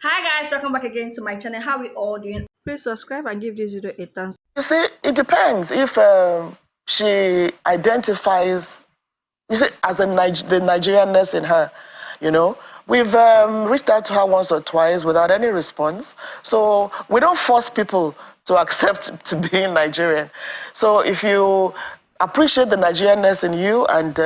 Hi guys, welcome back again to my channel. How we all doing? Please subscribe and give this video a thumbs. You see, it depends if she identifies, you see, as the Nigerianness in her. You know, we've reached out to her once or twice without any response. So we don't force people to accept to being Nigerian. So if you appreciate the Nigerianness in you and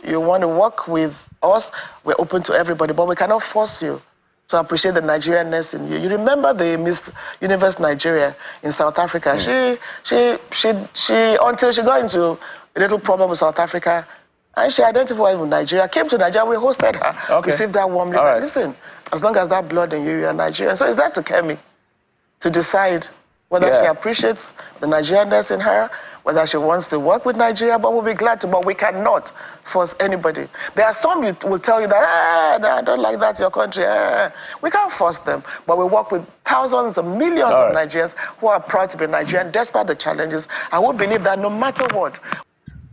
you want to work with us, we're open to everybody, but we cannot force you to appreciate the Nigerianness in you. You remember the Miss Universe Nigeria in South Africa? She until she got into a little problem with South Africa, and she identified with Nigeria, came to Nigeria, we hosted her, received her warmly. Right. Listen, as long as that blood in you, you're Nigerian. So it's that to Kemi to decide whether she appreciates the Nigerianness in her, whether she wants to work with Nigeria, but we'll be glad to. But we cannot force anybody. There are some who will tell you that, I don't like that, your country. We can't force them. But we work with thousands of millions of Nigerians who are proud to be Nigerian despite the challenges. I would believe that no matter what.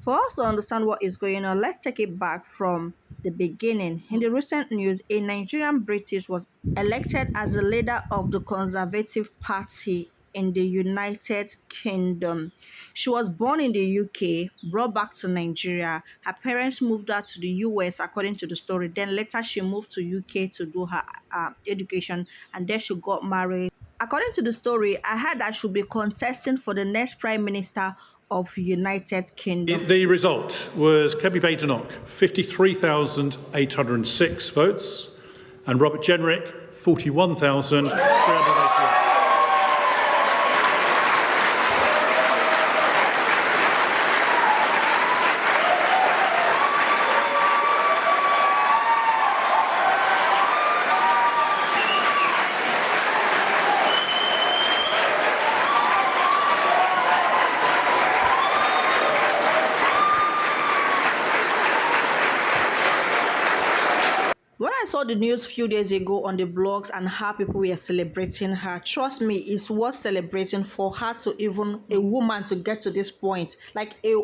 For us to understand what is going on, let's take it back from the beginning. In the recent news, a Nigerian British was elected as the leader of the Conservative Party in the United Kingdom. She was born in the UK, brought back to Nigeria. Her parents moved her to the US, according to the story. Then later she moved to UK to do her education, and then she got married. According to the story, I heard that she'll be contesting for the next Prime Minister of United Kingdom. The result was Kemi Badenoch, 53,806 votes, and Robert Jenrick, 41,388. When I saw the news few days ago on the blogs and how people were celebrating her, trust me, it's worth celebrating for her to even a woman to get to this point. Like a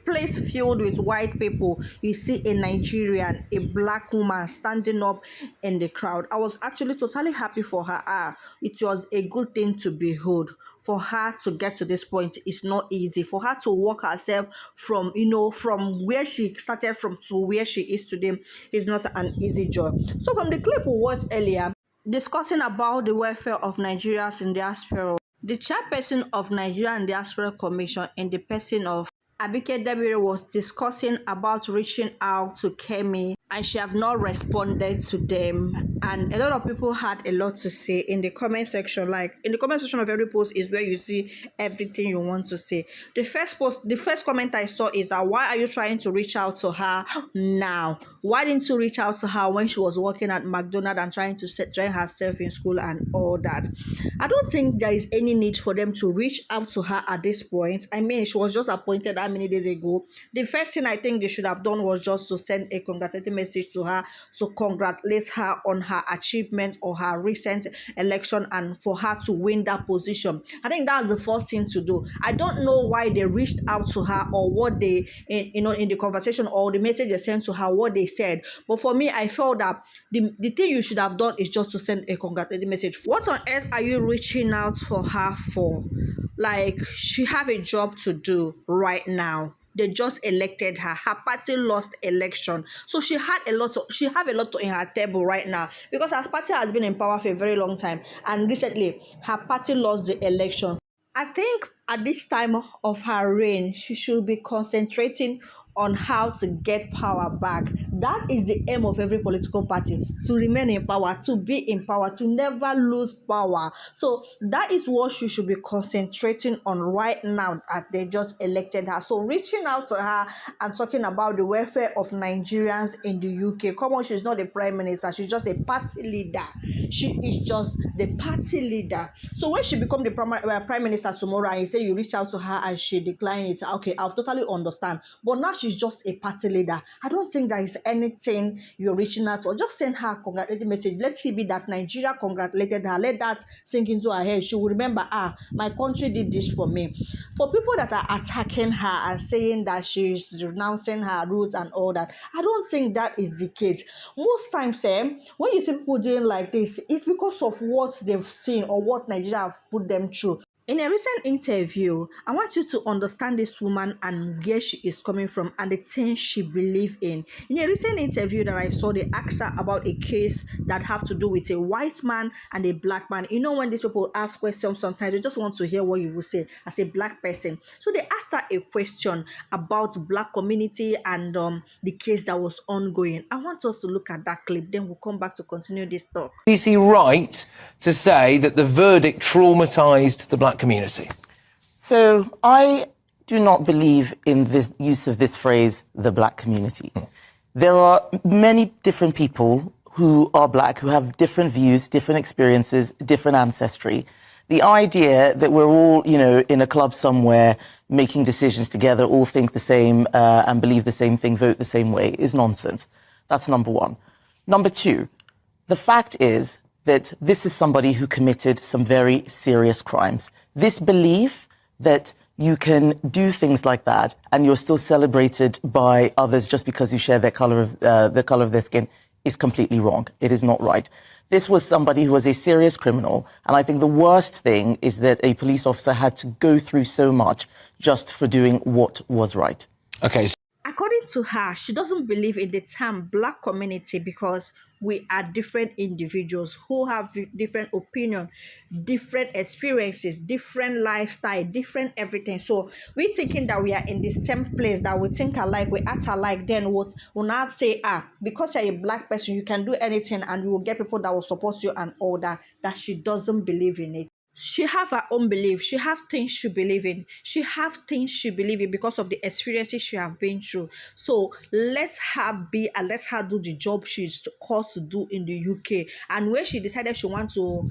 place filled with white people, you see a Nigerian, a black woman standing up in the crowd. I was actually totally happy for her. It was a good thing to behold. For her to get to this point is not easy. For her to walk herself from, from where she started from to where she is today is not an easy job. So from the clip we watched earlier, discussing about the welfare of Nigerians in diaspora, the chairperson of Nigerian Diaspora Commission in the person of Abike Debire was discussing about reaching out to Kemi, and she have not responded to them. And a lot of people had a lot to say in the comment section. Like in the comment section of every post is where you see everything you want to say. The first comment I saw is that, why are you trying to reach out to her now? Why didn't you reach out to her when she was working at McDonald's and trying to train herself in school and all that? I don't think there is any need for them to reach out to her at this point. I mean, she was just appointed how many days ago? The first thing I think they should have done was just to send a congratulatory message to her, to congratulate her on her achievement or her recent election, and for her to win that position. I think that's the first thing to do. I don't know why they reached out to her, or what they, in the conversation or the message they sent to her, what they said. But for me, I felt that the thing you should have done is just to send a congratulatory message. What on earth are you reaching out for her for? Like, she have a job to do right now. They just elected her. Her party lost election, so she have a lot in her table right now, because her party has been in power for a very long time, and recently her party lost the election. I think at this time of her reign, she should be concentrating on how to get power back. That is the aim of every political party, to remain in power, to be in power, to never lose power. So that is what she should be concentrating on right now, as they just elected her. So reaching out to her and talking about the welfare of Nigerians in the UK. Come on, she's not the prime minister, she's just a party leader. She is just the party leader. So when she become the prime minister tomorrow and you say you reach out to her and she decline it, okay, I'll totally understand. But now she's just a party leader. I don't think there is anything you're reaching out for. Just send her a congratulating message. Let it be that Nigeria congratulated her. Let that sink into her head. She will remember, my country did this for me. For people that are attacking her and saying that she's renouncing her roots and all that, I don't think that is the case. Most times, when you see people doing like this, it's because of what they've seen or what Nigeria have put them through. In a recent interview, I want you to understand this woman and where she is coming from and the things she believes in. In a recent interview that I saw, they asked her about a case that have to do with a white man and a black man. You know, when these people ask questions, sometimes they just want to hear what you will say as a black person. So they asked her a question about black community and the case that was ongoing. I want us to look at that clip, then we'll come back to continue this talk. Is he right to say that the verdict traumatised the black community? So I do not believe in the use of this phrase, the black community. There are many different people who are black, who have different views, different experiences, different ancestry. The idea that we're all, in a club somewhere making decisions together, all think the same and believe the same thing, vote the same way is nonsense. That's number one. Number two, the fact is that this is somebody who committed some very serious crimes. This belief that you can do things like that and you're still celebrated by others just because you share the color of their skin is completely wrong. It is not right. This was somebody who was a serious criminal, and I think the worst thing is that a police officer had to go through so much just for doing what was right. Okay. According to her, she doesn't believe in the term black community because we are different individuals who have different opinion, different experiences, different lifestyle, different everything. So we thinking that we are in the same place, that we think alike, we act alike, then what will not say, because you're a black person, you can do anything and you will get people that will support you and all that she doesn't believe in it. She have her own belief. She have things she believe in. She have things she believe in because of the experiences she have been through. So let her be and let her do the job she's called to do in the UK. And when she decided she wants to,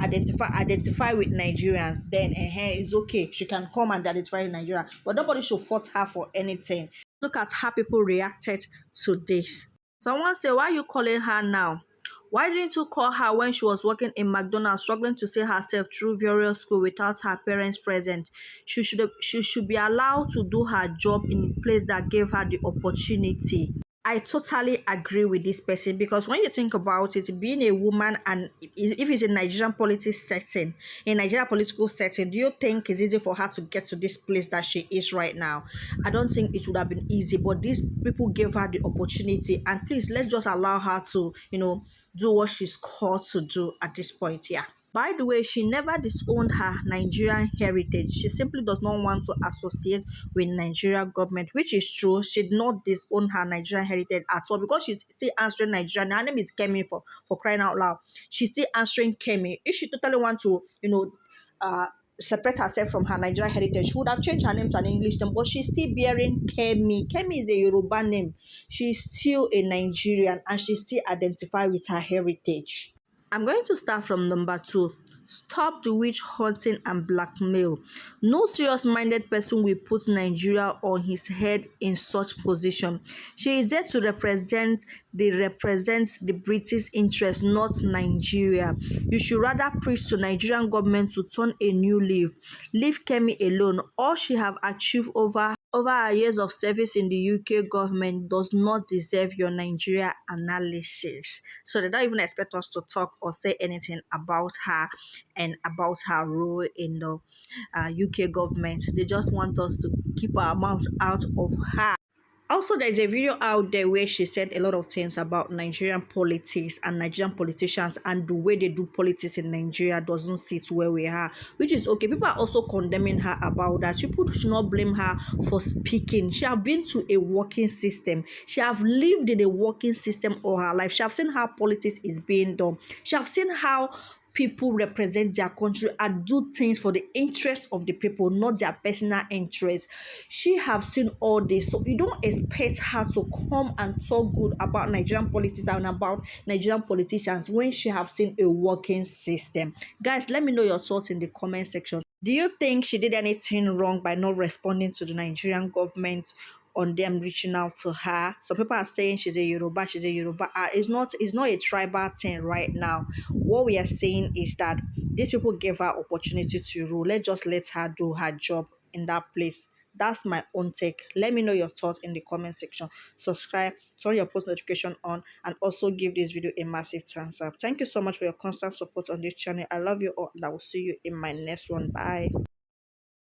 identify with Nigerians, then it's okay. She can come and identify with Nigeria. But nobody should force her for anything. Look at how people reacted to this. Someone say, why are you calling her now? Why didn't you call her when she was working in McDonald's, struggling to see herself through various schools without her parents present? She should be allowed to do her job in a place that gave her the opportunity. I totally agree with this person because when you think about it, being a woman and if it's a Nigerian politics setting, in Nigerian political setting, do you think it's easy for her to get to this place that she is right now? I don't think it would have been easy, but these people gave her the opportunity, and please let's just allow her to, do what she's called to do at this point. Yeah. By the way, she never disowned her Nigerian heritage. She simply does not want to associate with Nigerian government, which is true. She did not disown her Nigerian heritage at all because she's still answering Nigerian. Her name is Kemi for crying out loud. She's still answering Kemi. If she totally want to, separate herself from her Nigerian heritage, she would have changed her name to an English name, but she's still bearing Kemi. Kemi is a Yoruba name. She's still a Nigerian and she still identifies with her heritage. I'm going to start from number 2. Stop the witch hunting and blackmail. No serious-minded person will put Nigeria on his head in such position. She is there to represent the British interest, not Nigeria. You should rather preach to Nigerian government to turn a new leaf. Leave Kemi alone. All she have achieved over her years of service in the UK government does not deserve your Nigeria analysis. So they don't even expect us to talk or say anything about her and about her role in the UK government. They just want us to keep our mouth out of her. Also, there's a video out there where she said a lot of things about Nigerian politics and Nigerian politicians, and the way they do politics in Nigeria doesn't sit where we are, which is okay. People are also condemning her about that. People should not blame her for speaking. She have been to a working system. She have lived in a working system all her life. She have seen how politics is being done. She have seen how people represent their country and do things for the interest of the people, not their personal interest. She have seen all this, so you don't expect her to come and talk good about Nigerian politics and about Nigerian politicians when she have seen a working system. Guys, let me know your thoughts in the comment section. Do you think she did anything wrong by not responding to the Nigerian government, on them reaching out to her. Some people are saying she's a Yoruba, she's a Yoruba. It's not a tribal thing right now. What we are saying is that these people gave her opportunity to rule. Let's just let her do her job in that place. That's my own take. Let me know your thoughts in the comment section. Subscribe, turn your post notification on, and also give this video a massive thumbs up. Thank you so much for your constant support on this channel. I love you all, and I will see you in my next one. Bye.